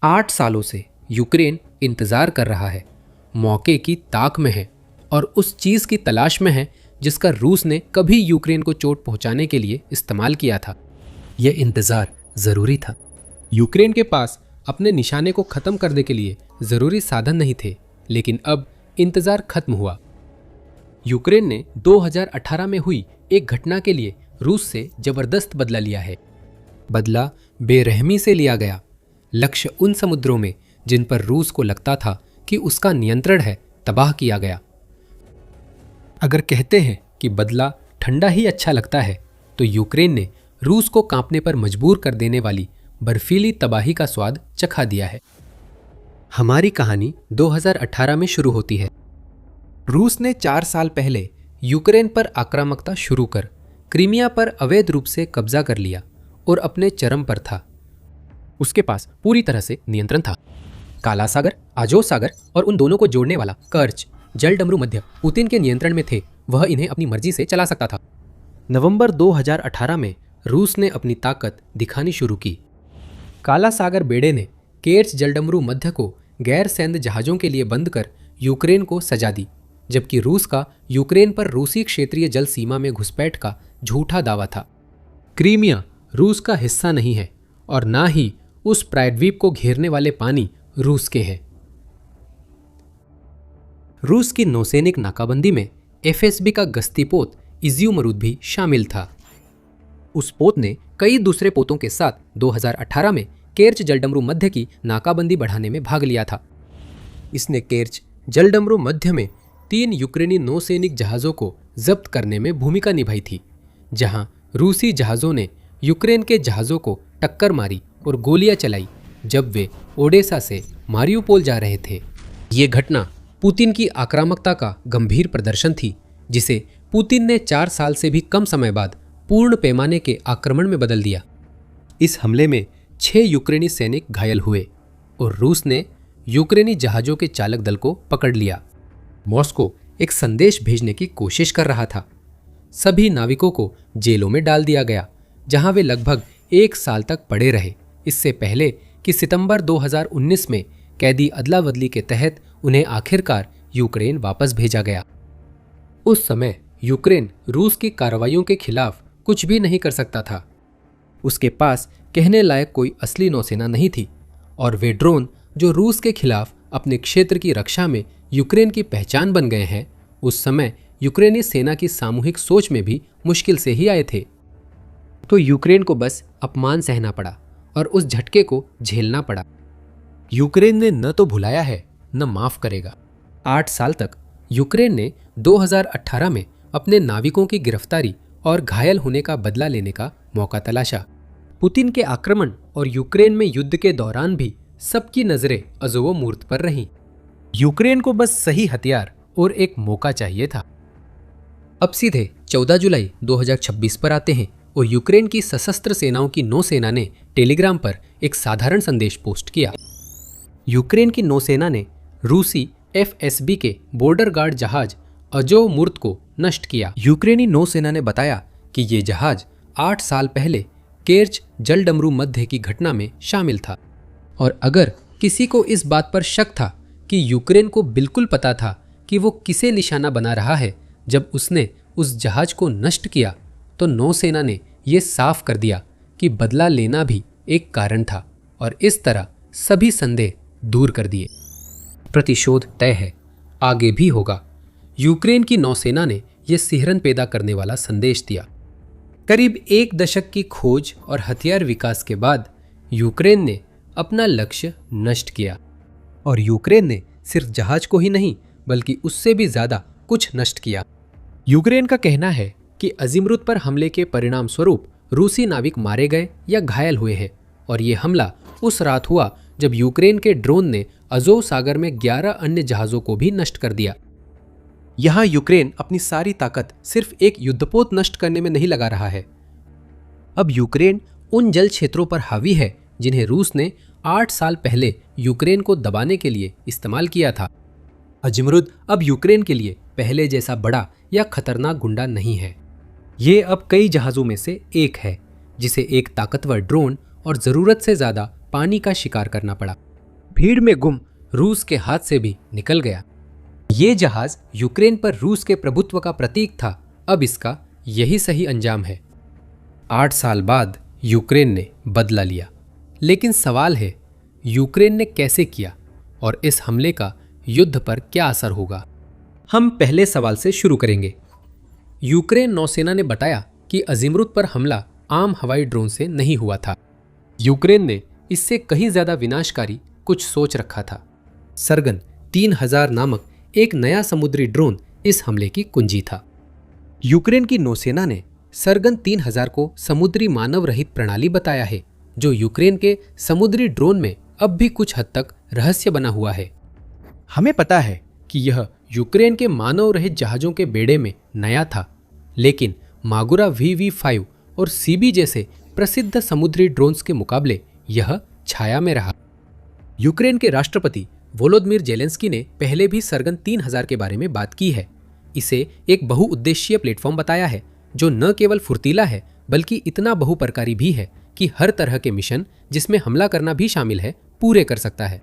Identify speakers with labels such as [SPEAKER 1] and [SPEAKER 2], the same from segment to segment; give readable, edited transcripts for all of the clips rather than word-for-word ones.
[SPEAKER 1] 8 सालों से यूक्रेन इंतजार कर रहा है, मौके की ताक में है और उस चीज की तलाश में है जिसका रूस ने कभी यूक्रेन को चोट पहुंचाने के लिए इस्तेमाल किया था। यह इंतजार जरूरी था। यूक्रेन के पास अपने निशाने को खत्म करने के लिए जरूरी साधन नहीं थे, लेकिन अब इंतजार खत्म हुआ। यूक्रेन ने 2018 में हुई एक घटना के लिए रूस से जबरदस्त बदला लिया है। बदला बेरहमी से लिया गया। लक्ष्य उन समुद्रों में जिन पर रूस को लगता था कि उसका नियंत्रण है, तबाह किया गया। अगर कहते हैं कि बदला ठंडा ही अच्छा लगता है, तो यूक्रेन ने रूस को कांपने पर मजबूर कर देने वाली बर्फीली तबाही का स्वाद चखा दिया है। हमारी कहानी 2018 में शुरू होती है। रूस ने 4 साल पहले यूक्रेन पर आक्रामकता शुरू कर क्रीमिया पर अवैध रूप से कब्जा कर लिया और अपने चरम पर था। उसके पास पूरी तरह से नियंत्रण था। काला सागर, आजोव सागर और उन दोनों को जोड़ने वाला कर्च जलडमरू मध्य पुतिन के नियंत्रण में थे। वह इन्हें अपनी मर्जी से चला सकता था। नवंबर 2018 में रूस ने अपनी ताकत दिखानी शुरू की। काला सागर बेड़े ने केर्च जलडमरू मध्य को गैर सैन्य जहाज़ों के लिए बंद कर यूक्रेन को सजा दी, जबकि रूस का यूक्रेन पर रूसी क्षेत्रीय जल सीमा में घुसपैठ का झूठा दावा था। क्रीमिया रूस का हिस्सा नहीं है और ना ही उस प्रायद्वीप को घेरने वाले पानी रूस के हैं। रूस की नौसैनिक नाकाबंदी में एफएसबी का गश्ती पोत इज्यूमरूद भी शामिल था। उस पोत ने कई दूसरे पोतों के साथ 2018 में केर्च जलडमरू मध्य की नाकाबंदी बढ़ाने में भाग लिया था। इसने केर्च जलडमरू मध्य में 3 यूक्रेनी नौसैनिक जहाज़ों को जब्त करने में भूमिका निभाई थी, जहां रूसी जहाज़ों ने यूक्रेन के जहाज़ों को टक्कर मारी और गोलियां चलाई जब वे ओडेसा से मारियुपोल जा रहे थे। ये घटना पुतिन की आक्रामकता का गंभीर प्रदर्शन थी, जिसे पुतिन ने 4 साल से भी कम समय बाद पूर्ण पैमाने के आक्रमण में बदल दिया। इस हमले में 6 यूक्रेनी सैनिक घायल हुए और रूस ने यूक्रेनी जहाज़ों के चालक दल को पकड़ लिया। मॉस्को एक संदेश भेजने की कोशिश कर रहा था। सभी नाविकों को जेलों में डाल दिया गया, जहां वे लगभग 1 साल तक पड़े रहे, इससे पहले कि सितंबर 2019 में कैदी अदला बदली के तहत उन्हें आखिरकार यूक्रेन वापस भेजा गया। उस समय यूक्रेन रूस की कार्रवाइयों के खिलाफ कुछ भी नहीं कर सकता था। उसके पास कहने लायक कोई असली नौसेना नहीं थी और वे ड्रोन जो रूस के खिलाफ अपने क्षेत्र की रक्षा में यूक्रेन की पहचान बन गए हैं, उस समय यूक्रेनी सेना की सामूहिक सोच में भी मुश्किल से ही आए थे। तो यूक्रेन को बस अपमान सहना पड़ा और उस झटके को झेलना पड़ा। यूक्रेन ने न तो भुलाया है न माफ करेगा। 8 साल तक यूक्रेन ने 2018 में अपने नाविकों की गिरफ्तारी और घायल होने का बदला लेने का मौका तलाशा। पुतिन के आक्रमण और यूक्रेन में युद्ध के दौरान भी सबकी नजरें अज़ोवो-मूर्त पर रहीं। यूक्रेन को बस सही हथियार और एक मौका चाहिए था। अब सीधे 14 जुलाई 2026 पर आते हैं और यूक्रेन की सशस्त्र सेनाओं की नौसेना ने टेलीग्राम पर एक साधारण संदेश पोस्ट किया। यूक्रेन की नौसेना ने रूसी एफएसबी के बॉर्डर गार्ड जहाज अज़ोव-मूर्त को नष्ट किया। यूक्रेनी नौसेना ने बताया कि ये जहाज 8 साल पहले केर्च जलडमरू मध्य की घटना में शामिल था और अगर किसी को इस बात पर शक था कि यूक्रेन को बिल्कुल पता था कि वो किसे निशाना बना रहा है जब उसने उस जहाज को नष्ट किया, तो नौसेना ने यह साफ कर दिया कि बदला लेना भी एक कारण था और इस तरह सभी संदेह दूर कर दिए। प्रतिशोध तय है, आगे भी होगा। यूक्रेन की नौसेना ने यह सिहरन पैदा करने वाला संदेश दिया। करीब 1 दशक की खोज और हथियार विकास के बाद यूक्रेन ने अपना लक्ष्य नष्ट किया और यूक्रेन ने सिर्फ जहाज को ही नहीं बल्कि उससे भी ज्यादा कुछ नष्ट किया। यूक्रेन का कहना है कि अज़ीमरूद पर हमले के परिणाम स्वरूप रूसी नाविक मारे गए या घायल हुए हैं और ये हमला उस रात हुआ जब यूक्रेन के ड्रोन ने अज़ोव सागर में 11 अन्य जहाज़ों को भी नष्ट कर दिया। यहाँ यूक्रेन अपनी सारी ताकत सिर्फ एक युद्धपोत नष्ट करने में नहीं लगा रहा है। अब यूक्रेन उन जल क्षेत्रों पर हावी है जिन्हें रूस ने 8 साल पहले यूक्रेन को दबाने के लिए इस्तेमाल किया था। अज़ीमरूद अब यूक्रेन के लिए पहले जैसा बड़ा या खतरनाक गुंडा नहीं है। ये अब कई जहाज़ों में से एक है जिसे एक ताकतवर ड्रोन और ज़रूरत से ज़्यादा पानी का शिकार करना पड़ा। भीड़ में गुम रूस के हाथ से भी निकल गया। ये जहाज यूक्रेन पर रूस के प्रभुत्व का प्रतीक था। अब इसका यही सही अंजाम है। 8 साल बाद यूक्रेन ने बदला लिया, लेकिन सवाल है यूक्रेन ने कैसे किया और इस हमले का युद्ध पर क्या असर होगा। हम पहले सवाल से शुरू करेंगे। यूक्रेन नौसेना ने बताया कि अजीमरुत पर हमला आम हवाई ड्रोन से नहीं हुआ था। यूक्रेन ने इससे कहीं ज्यादा विनाशकारी कुछ सोच रखा था। सरगन 3000 नामक एक नया समुद्री ड्रोन इस हमले की कुंजी था। यूक्रेन की नौसेना ने सरगन 3000 को समुद्री मानव रहित प्रणाली बताया है, जो यूक्रेन के समुद्री ड्रोन में अब भी कुछ हद तक रहस्य बना हुआ है। हमें पता है कि यह यूक्रेन के मानव रहित जहाजों के बेड़े में नया था, लेकिन मागुरा VV5 और सीबी जैसे प्रसिद्ध समुद्री ड्रोन्स के मुकाबले यह छाया में रहा। यूक्रेन के राष्ट्रपति वोलोदिमीर जेलेंस्की ने पहले भी सरगन 3000 के बारे में बात की है। इसे एक बहुउद्देशीय प्लेटफॉर्म बताया है, जो न केवल फुर्तीला है बल्कि इतना बहुप्रकारी भी है कि हर तरह के मिशन, जिसमें हमला करना भी शामिल है, पूरे कर सकता है।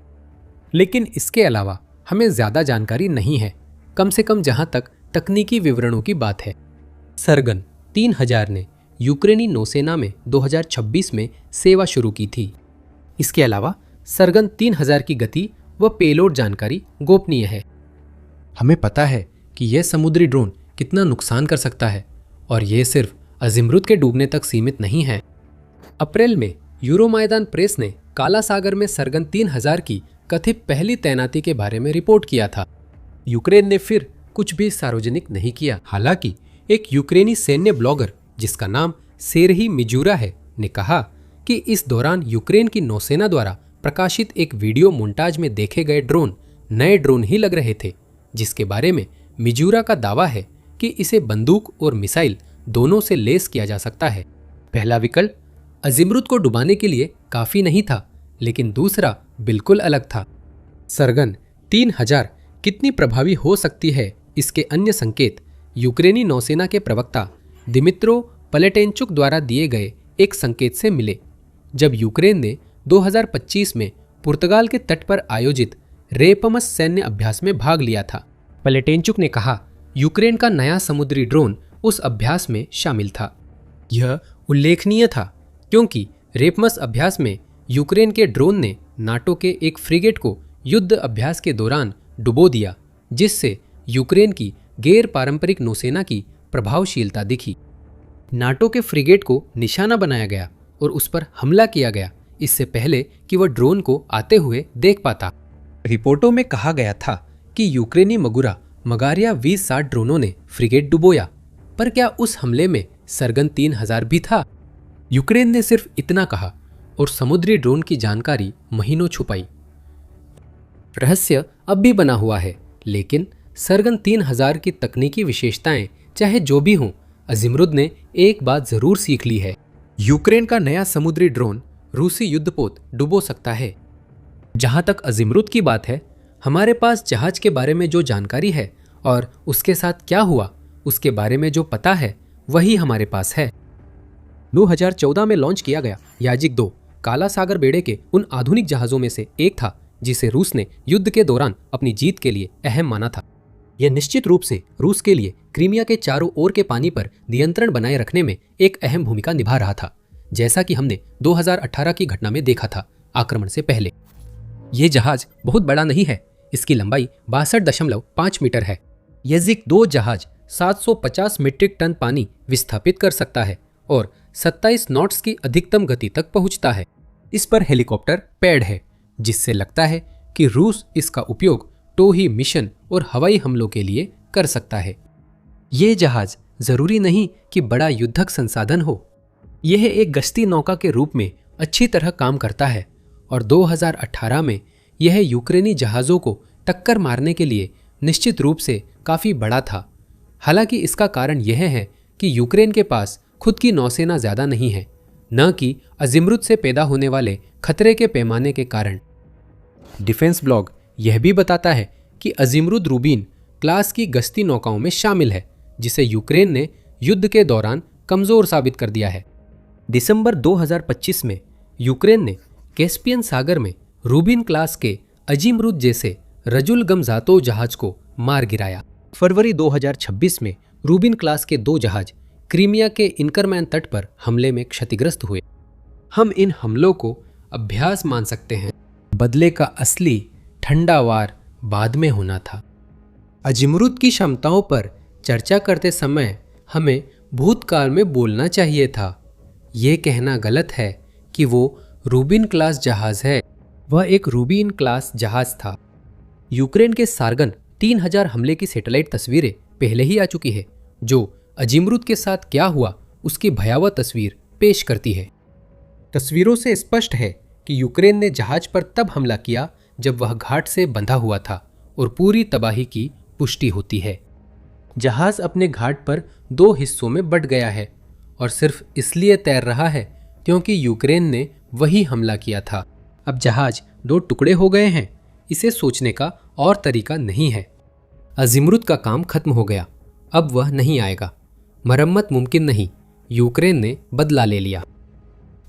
[SPEAKER 1] लेकिन इसके अलावा हमें ज्यादा जानकारी नहीं है, कम से कम जहां तक तकनीकी विवरणों की बात है। सरगन 3000 ने यूक्रेनी नौसेना में 2026 में सेवा शुरू की थी। इसके अलावा सरगन 3000 की गति व पेलोड जानकारी गोपनीय है। हमें पता है कि यह समुद्री ड्रोन कितना नुकसान कर सकता है, और यह सिर्फ अजीमरुत के डूबने तक सीमित नहीं है। अप्रैल में यूरोमाइदान प्रेस ने काला सागर में सरगन 3000 की कथित पहली तैनाती के बारे में रिपोर्ट किया था। यूक्रेन ने फिर कुछ भी सार्वजनिक नहीं किया। हालांकि एक यूक्रेनी सैन्य ब्लॉगर जिसका नाम सेरही मिजूरा है ने कहा कि इस दौरान यूक्रेन की नौसेना द्वारा प्रकाशित एक वीडियो मोन्टाज में देखे गए ड्रोन नए ड्रोन ही लग रहे थे, जिसके बारे में मिजूरा का दावा है कि इसे बंदूक और मिसाइल दोनों से लेस किया जा सकता है। पहला विकल्प अजीमरुत को डुबाने के लिए काफी नहीं था, लेकिन दूसरा बिल्कुल अलग था। सरगन 3000 कितनी प्रभावी हो सकती है, इसके अन्य संकेत यूक्रेनी नौसेना के प्रवक्ता दिमित्रो पलेटेंचुक द्वारा दिए गए एक संकेत से मिले, जब यूक्रेन ने 2025 में पुर्तगाल के तट पर आयोजित रेपमस सैन्य अभ्यास में भाग लिया था। पलेटेंचुक ने कहा, यूक्रेन का नया समुद्री ड्रोन उस अभ्यास में शामिल था। यह उल्लेखनीय था क्योंकि रेपमस अभ्यास में यूक्रेन के ड्रोन ने नाटो के एक फ्रिगेट को युद्ध अभ्यास के दौरान डुबो दिया, जिससे यूक्रेन की गैर पारंपरिक नौसेना की प्रभावशीलता दिखी। नाटो के फ्रिगेट को निशाना बनाया गया और उस पर हमला किया गया, इससे पहले कि वह ड्रोन को आते हुए देख पाता। रिपोर्टों में कहा गया था कि यूक्रेनी मगारिया V60 ड्रोनों ने फ्रिगेट डुबोया, पर क्या उस हमले में सरगन 3000 भी था? यूक्रेन ने सिर्फ इतना कहा और समुद्री ड्रोन की जानकारी महीनों छुपाई। रहस्य अब भी बना हुआ है, लेकिन सरगन 3000 की तकनीकी विशेषताएं चाहे जो भी हों, अजीमरुत ने एक बात जरूर सीख ली है। यूक्रेन का नया समुद्री ड्रोन रूसी युद्धपोत डुबो सकता है। जहां तक अजीमरुत की बात है, हमारे पास जहाज के बारे में जो जानकारी है और उसके साथ क्या हुआ उसके बारे में जो पता है, वही हमारे पास है। 2014 में लॉन्च किया गया याजिक 2 काला सागर बेड़े के उन आधुनिक जहाजों में से एक था जिसे रूस ने युद्ध के दौरान अपनी जीत के लिए अहम माना था। यह निश्चित रूप से रूस के लिए क्रीमिया के चारों ओर के पानी पर नियंत्रण बनाए रखने में एक अहम भूमिका निभा रहा था, जैसा कि हमने 2018 की घटना में देखा था, आक्रमण से पहले। यह जहाज बहुत बड़ा नहीं है, इसकी लंबाई 62.5 मीटर है। याजिक 2 जहाज 750 मीट्रिक टन पानी विस्थापित कर सकता है और 27 नॉट्स की अधिकतम गति तक पहुंचता है। इस पर हेलीकॉप्टर पैड है, जिससे लगता है कि रूस इसका उपयोग टोही मिशन और हवाई हमलों के लिए कर सकता है। यह जहाज जरूरी नहीं कि बड़ा युद्धक संसाधन हो, यह एक गश्ती नौका के रूप में अच्छी तरह काम करता है और 2018 में यह यूक्रेनी जहाज़ों को टक्कर मारने के लिए निश्चित रूप से काफ़ी बड़ा था। हालांकि इसका कारण यह है कि यूक्रेन के पास खुद की नौसेना ज़्यादा नहीं है, न कि अजीमरुत से पैदा होने वाले खतरे के पैमाने के कारण। डिफेंस ब्लॉग यह भी बताता है कि अजीमरुत रूबिन क्लास की गश्ती नौकाओं में शामिल है, जिसे यूक्रेन ने युद्ध के दौरान कमज़ोर साबित कर दिया है। दिसंबर 2025 में यूक्रेन ने कैस्पियन सागर में रूबिन क्लास के अजीमरुद जैसे रजुल गमजातो जहाज को मार गिराया। फरवरी 2026 में रूबिन क्लास के 2 जहाज क्रीमिया के इनकरमैन तट पर हमले में क्षतिग्रस्त हुए। हम इन हमलों को अभ्यास मान सकते हैं, बदले का असली ठंडा वार बाद में होना था। अजीमरुद की क्षमताओं पर चर्चा करते समय हमें भूतकाल में बोलना चाहिए था। ये कहना गलत है कि वो रूबिन क्लास जहाज है। वह एक रूबिन क्लास जहाज था। यूक्रेन के सार्गन 3000 हमले की सैटेलाइट तस्वीरें पहले ही आ चुकी है, जो अजीमरुद के साथ क्या हुआ उसकी भयावह तस्वीर पेश करती है। तस्वीरों से स्पष्ट है कि यूक्रेन ने जहाज पर तब हमला किया जब वह घाट से बंधा हुआ था और पूरी तबाही की पुष्टि होती है। जहाज अपने घाट पर 2 हिस्सों में बंट गया है और सिर्फ इसलिए तैर रहा है क्योंकि यूक्रेन ने वही हमला किया था। अब जहाज 2 टुकड़े हो गए हैं। इसे सोचने का और तरीका नहीं है। अजीमरुद का काम खत्म हो गया, अब वह नहीं आएगा। मरम्मत मुमकिन नहीं। यूक्रेन ने बदला ले लिया।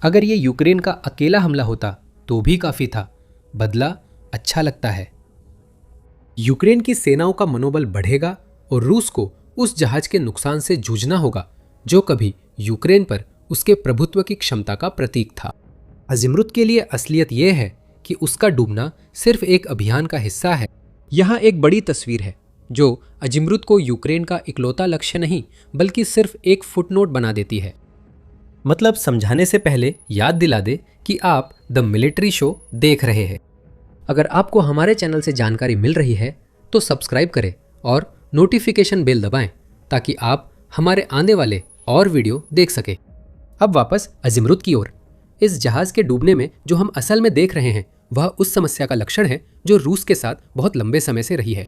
[SPEAKER 1] अगर ये यूक्रेन का अकेला हमला होता तो भी काफी था। बदला अच्छा लगता है। यूक्रेन की सेनाओं का मनोबल बढ़ेगा और रूस को उस जहाज के नुकसान से जूझना होगा जो कभी यूक्रेन पर उसके प्रभुत्व की क्षमता का प्रतीक था। अजीमरुद के लिए असलियत यह है कि उसका डूबना सिर्फ एक अभियान का हिस्सा है। यहाँ एक बड़ी तस्वीर है जो अजीमरुद को यूक्रेन का इकलौता लक्ष्य नहीं बल्कि सिर्फ एक फुटनोट बना देती है। मतलब समझाने से पहले याद दिला दे कि आप द मिलिट्री शो देख रहे हैं। अगर आपको हमारे चैनल से जानकारी मिल रही है तो सब्सक्राइब करें और नोटिफिकेशन बेल दबाएं ताकि आप हमारे आने वाले और वीडियो देख सकें। अब वापस अजीमरुद की ओर। इस जहाज के डूबने में जो हम असल में देख रहे हैं वह उस समस्या का लक्षण है जो रूस के साथ बहुत लंबे समय से रही है।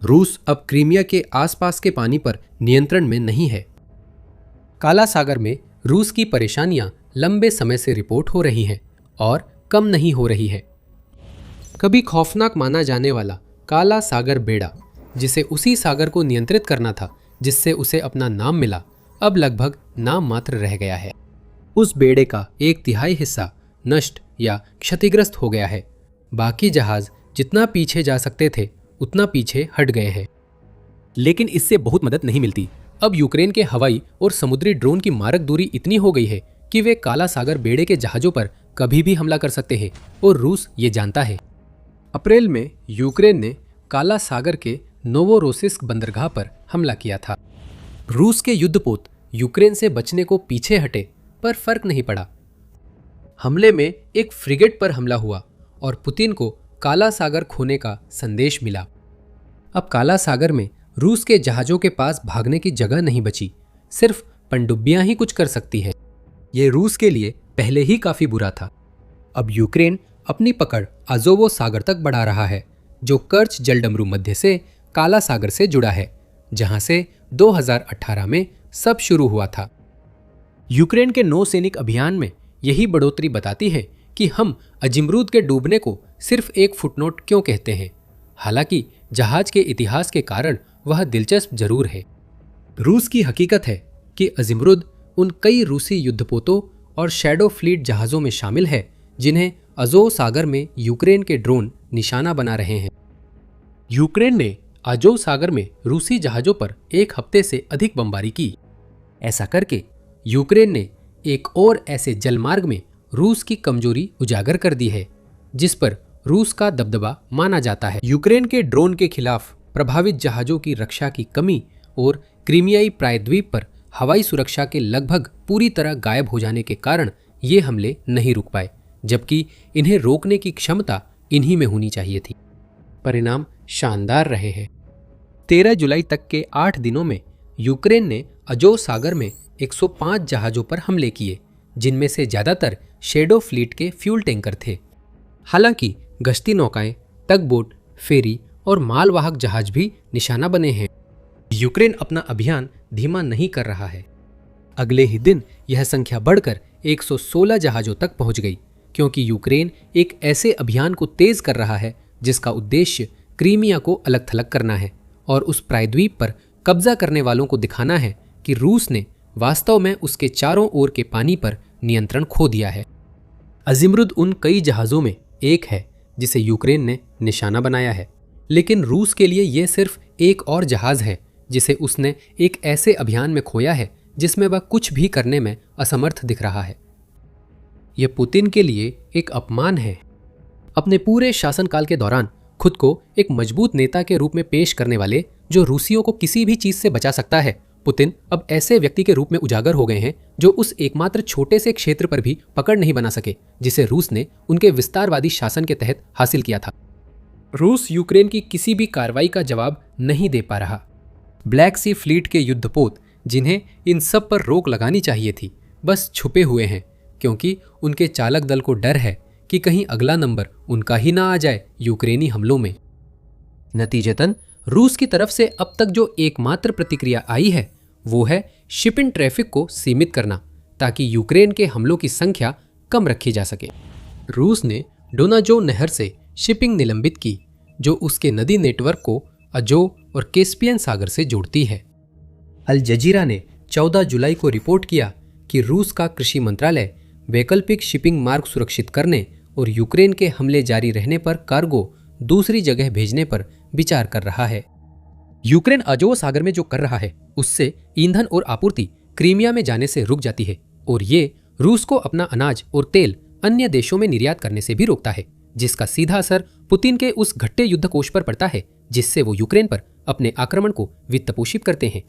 [SPEAKER 1] रूस अब क्रीमिया के आसपास के पानी पर नियंत्रण में नहीं है। काला सागर में रूस की परेशानियां लंबे समय से रिपोर्ट हो रही हैं और कम नहीं हो रही है। कभी खौफनाक माना जाने वाला काला सागर बेड़ा, जिसे उसी सागर को नियंत्रित करना था जिससे उसे अपना नाम मिला, अब लगभग नाम मात्र रह गया है। उस बेड़े का 1/3 हिस्सा नष्ट या क्षतिग्रस्त हो गया है। बाकी जहाज जितना पीछे जा सकते थे उतना पीछे हट गए हैं। लेकिन इससे बहुत मदद नहीं मिलती। अब यूक्रेन के हवाई और समुद्री ड्रोन की मारक दूरी इतनी हो गई है कि वे काला सागर बेड़े के जहाजों पर कभी भी हमला कर सकते हैं और रूस ये जानता है। अप्रैल में यूक्रेन ने काला सागर के नोवोरोसिस्क बंदरगाह पर हमला किया था। रूस के युद्धपोत यूक्रेन से बचने को पीछे हटे पर फर्क नहीं पड़ा। हमले में एक फ्रिगेट पर हमला हुआ और पुतिन को काला सागर खोने का संदेश मिला। अब काला सागर में रूस के जहाजों के पास भागने की जगह नहीं बची। सिर्फ पनडुब्बियां ही कुछ कर सकती हैं। ये रूस के लिए पहले ही काफी बुरा था। अब यूक्रेन अपनी पकड़ अजोवो सागर तक बढ़ा रहा है, जो कर्च जलडमरू मध्य से काला सागर से जुड़ा है, जहां से 2018 में सब शुरू हुआ था। यूक्रेन के नौसैनिक अभियान में यही बढ़ोतरी बताती है कि हम अजीमरुद के डूबने को सिर्फ एक फुटनोट क्यों कहते हैं। हालांकि जहाज के इतिहास के कारण वह दिलचस्प जरूर है। रूस की हकीकत है कि अजीमरुद उन कई रूसी युद्धपोतों और शैडो फ्लीट जहाज़ों में शामिल है जिन्हें अजोव सागर में यूक्रेन के ड्रोन निशाना बना रहे हैं। यूक्रेन ने अजोव सागर में रूसी जहाज़ों पर 1 हफ्ते से अधिक बमबारी की। ऐसा करके यूक्रेन ने एक और ऐसे जलमार्ग में रूस की कमजोरी उजागर कर दी है जिस पर रूस का दबदबा माना जाता है। यूक्रेन के ड्रोन के खिलाफ प्रभावित जहाज़ों की रक्षा की कमी और क्रीमियाई प्रायद्वीप पर हवाई सुरक्षा के लगभग पूरी तरह गायब हो जाने के कारण ये हमले नहीं रुक पाए, जबकि इन्हें रोकने की क्षमता इन्हीं में होनी चाहिए थी। परिणाम शानदार रहे हैं। 13 जुलाई तक के 8 दिनों में यूक्रेन ने अजोव सागर में 105 जहाज़ों पर हमले किए, जिनमें से ज़्यादातर शैडो फ्लीट के फ्यूल टैंकर थे। हालांकि गश्ती नौकाएं, तगबोट, फेरी और मालवाहक जहाज भी निशाना बने हैं। यूक्रेन अपना अभियान धीमा नहीं कर रहा है। अगले ही दिन यह संख्या बढ़कर 116 जहाज़ों तक पहुंच गई, क्योंकि यूक्रेन एक ऐसे अभियान को तेज कर रहा है जिसका उद्देश्य क्रीमिया को अलग थलग करना है और उस प्रायद्वीप पर कब्जा करने वालों को दिखाना है कि रूस ने वास्तव में उसके चारों ओर के पानी पर नियंत्रण खो दिया है। अजीमरुद उन कई जहाज़ों में एक है जिसे यूक्रेन ने निशाना बनाया है। लेकिन रूस के लिए यह सिर्फ एक और जहाज है जिसे उसने एक ऐसे अभियान में खोया है जिसमें वह कुछ भी करने में असमर्थ दिख रहा है। यह पुतिन के लिए एक अपमान है। अपने पूरे शासनकाल के दौरान खुद को एक मजबूत नेता के रूप में पेश करने वाले, जो रूसियों को किसी भी चीज से बचा सकता है, पुतिन अब ऐसे व्यक्ति के रूप में उजागर हो गए हैं जो उस एकमात्र छोटे से क्षेत्र पर भी पकड़ नहीं बना सके जिसे रूस ने उनके विस्तारवादी शासन के तहत हासिल किया था। रूस यूक्रेन की किसी भी कार्रवाई का जवाब नहीं दे पा रहा। ब्लैक सी फ्लीट के युद्धपोत, जिन्हें इन सब पर रोक लगानी चाहिए थी, बस छुपे हुए हैं, क्योंकि उनके चालक दल को डर है कि कहीं अगला नंबर उनका ही ना आ जाए यूक्रेनी हमलों में। नतीजतन रूस की तरफ से अब तक जो एकमात्र प्रतिक्रिया आई है वो है शिपिंग ट्रैफिक को सीमित करना, ताकि यूक्रेन के हमलों की संख्या कम रखी जा सके। रूस ने डोनाजो नहर से शिपिंग निलंबित की, जो उसके नदी नेटवर्क को अजो और कैस्पियन सागर से जोड़ती है। अल जजीरा ने 14 जुलाई को रिपोर्ट किया कि रूस का कृषि मंत्रालय वैकल्पिक शिपिंग मार्ग सुरक्षित करने और यूक्रेन के हमले जारी रहने पर कार्गो दूसरी जगह भेजने पर विचार कर रहा है। यूक्रेन अजो सागर में जो कर रहा है उससे ईंधन और आपूर्ति क्रीमिया में जाने से रुक जाती है, और ये रूस को अपना अनाज और तेल अन्य देशों में निर्यात करने से भी रोकता है, जिसका सीधा असर पुतिन के उस घट्टे युद्ध कोष पर पड़ता है जिससे वो यूक्रेन पर अपने आक्रमण को वित्तपोषित करते हैं।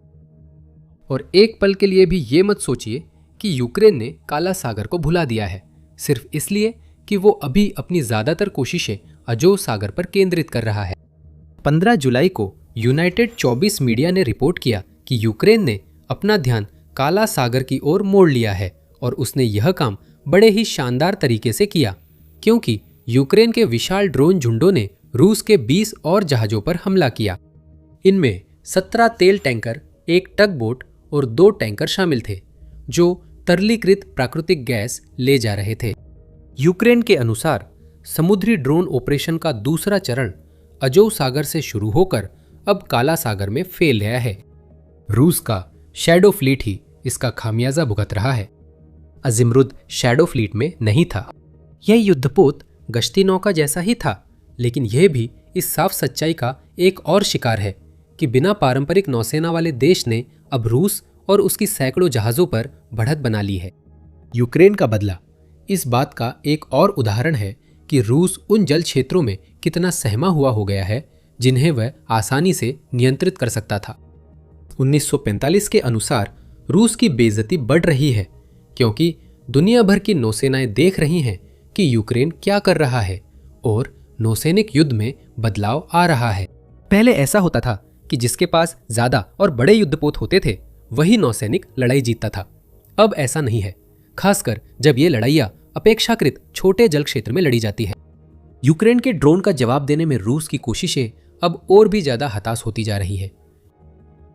[SPEAKER 1] और एक पल के लिए भी ये मत सोचिए कि यूक्रेन ने काला सागर को भुला दिया है, सिर्फ इसलिए कि वो अभी अपनी ज्यादातर कोशिशें अजो सागर पर केंद्रित कर रहा है। 15 जुलाई को यूनाइटेड 24 मीडिया ने रिपोर्ट किया कि यूक्रेन ने अपना ध्यान काला सागर की ओर मोड़ लिया है, और उसने यह काम बड़े ही शानदार तरीके से किया, क्योंकि यूक्रेन के विशाल ड्रोन झुंडों ने रूस के 20 और जहाजों पर हमला किया। इनमें 17 तेल टैंकर, एक टग बोट और 2 टैंकर शामिल थे, जो तरलीकृत प्राकृतिक गैस ले जा रहे थे। यूक्रेन के अनुसार समुद्री ड्रोन ऑपरेशन का दूसरा चरण अजो सागर से शुरू होकर अब काला सागर में फैल गया है। रूस का शैडो फ्लीट ही इसका खामियाजा भुगत रहा है। अजिमरुद शैडो फ्लीट में नहीं था। यह युद्धपोत गश्ती नौका जैसा ही था, लेकिन यह भी इस साफ सच्चाई का एक और शिकार है कि बिना पारंपरिक नौसेना वाले देश ने अब रूस और उसकी सैकड़ों जहाजों पर बढ़त बना ली है। यूक्रेन का बदला इस बात का एक और उदाहरण है कि रूस उन जल क्षेत्रों में कितना सहमा हुआ हो गया है जिन्हें वह आसानी से नियंत्रित कर सकता था। 1945 के अनुसार रूस की बेइज्जती बढ़ रही है, क्योंकि दुनिया भर की नौसेनाएं देख रही हैं कि यूक्रेन क्या कर रहा है और नौसैनिक युद्ध में बदलाव आ रहा है। पहले ऐसा होता था कि जिसके पास ज्यादा और बड़े युद्धपोत होते थे वही नौसैनिक लड़ाई जीतता था। अब ऐसा नहीं है, खासकर जब ये लड़ाइयां अपेक्षाकृत छोटे जल क्षेत्र में लड़ी जाती है। यूक्रेन के ड्रोन का जवाब देने में रूस की कोशिशें अब और भी ज्यादा हताश होती जा रही है।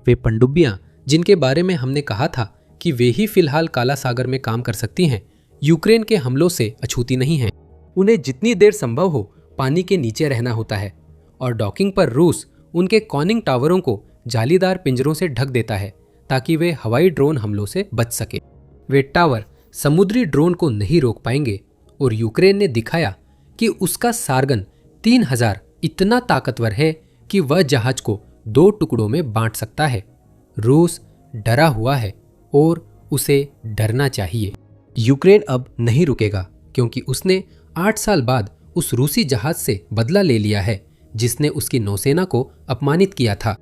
[SPEAKER 1] वे पनडुब्बियां जिनके बारे में हमने कहा था कि वे ही फिलहाल काला सागर में काम कर सकती हैं, यूक्रेन के हमलों से अछूती नहीं हैं। उन्हें जितनी देर संभव हो पानी के नीचे रहना होता है, और डॉकिंग पर रूस उनके कॉनिंग टावरों को जालीदार पिंजरों से ढक देता है ताकि वे हवाई ड्रोन हमलों से बच सके। वे टावर समुद्री ड्रोन को नहीं रोक पाएंगे, और यूक्रेन ने दिखाया कि उसका सार्गन 3000 इतना ताकतवर है कि वह जहाज को 2 टुकड़ों में बांट सकता है। रूस डरा हुआ है और उसे डरना चाहिए। यूक्रेन अब नहीं रुकेगा, क्योंकि उसने 8 साल बाद उस रूसी जहाज से बदला ले लिया है जिसने उसकी नौसेना को अपमानित किया था।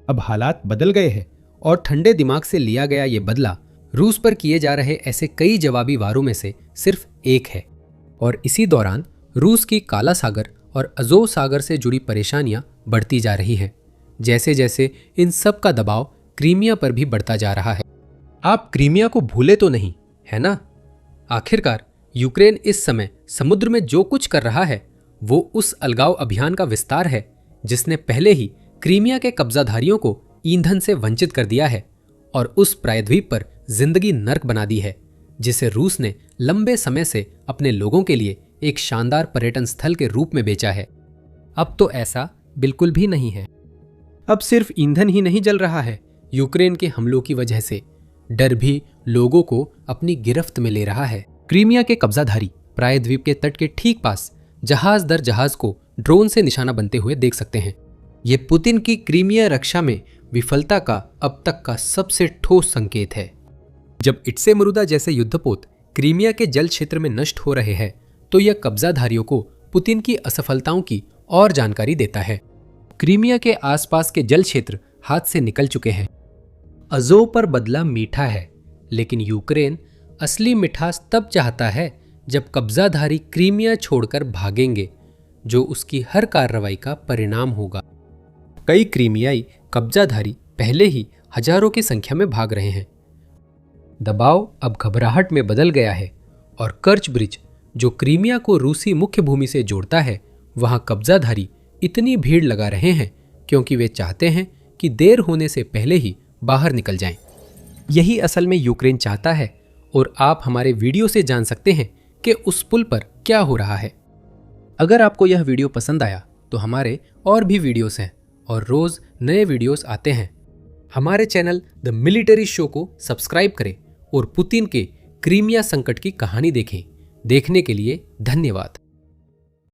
[SPEAKER 1] अब हालात बदल गए हैं, और ठंडे दिमाग से लिया गया ये बदला रूस पर किए जा रहे ऐसे कई जवाबी वारों में से सिर्फ एक है। और इसी दौरान रूस की काला सागर और अजोव सागर से जुड़ी परेशानियां बढ़ती जा रही हैं, जैसे जैसे इन सब का दबाव क्रीमिया पर भी बढ़ता जा रहा है। आप क्रीमिया को भूले तो नहीं, है ना? आखिरकार यूक्रेन इस समय समुद्र में जो कुछ कर रहा है वो उस अलगाव अभियान का विस्तार है जिसने पहले ही क्रीमिया के कब्जाधारियों को ईंधन से वंचित कर दिया है और उस प्रायद्वीप पर जिंदगी नर्क बना दी है, जिसे रूस ने लंबे समय से अपने लोगों के लिए एक शानदार पर्यटन स्थल के रूप में बेचा है। अब तो ऐसा बिल्कुल भी नहीं है। अब सिर्फ ईंधन ही नहीं जल रहा है, यूक्रेन के हमलों की वजह से डर भी लोगों को अपनी गिरफ्त में ले रहा है। क्रीमिया के कब्जाधारी प्रायद्वीप के तट के ठीक पास जहाज दर जहाज को ड्रोन से निशाना बनते हुए देख सकते हैं। ये पुतिन की क्रीमिया रक्षा में विफलता का अब तक का सबसे ठोस संकेत है। जब इटसे मरुदा जैसे युद्धपोत क्रीमिया के जल क्षेत्र में नष्ट हो रहे हैं तो यह कब्जाधारियों को पुतिन की असफलताओं की और जानकारी देता है। क्रीमिया के आसपास के जल क्षेत्र हाथ से निकल चुके हैं। अज़ोव पर बदला मीठा है, लेकिन यूक्रेन असली मिठास तब चाहता है जब कब्जाधारी क्रीमिया छोड़कर भागेंगे, जो उसकी हर कार्रवाई का परिणाम होगा। कई क्रीमियाई कब्जाधारी पहले ही हजारों की संख्या में भाग रहे हैं। दबाव अब घबराहट में बदल गया है और कर्च ब्रिज, जो क्रीमिया को रूसी मुख्य भूमि से जोड़ता है, वहां कब्जाधारी इतनी भीड़ लगा रहे हैं क्योंकि वे चाहते हैं कि देर होने से पहले ही बाहर निकल जाएं। यही असल में यूक्रेन चाहता है और आप हमारे वीडियो से जान सकते हैं कि उस पुल पर क्या हो रहा है। अगर आपको यह वीडियो पसंद आया तो हमारे और भी वीडियोस हैं और रोज नए वीडियोस आते हैं। हमारे चैनल द मिलिट्री शो को सब्सक्राइब करें और पुतिन के क्रीमिया संकट की कहानी देखें। देखने के लिए धन्यवाद।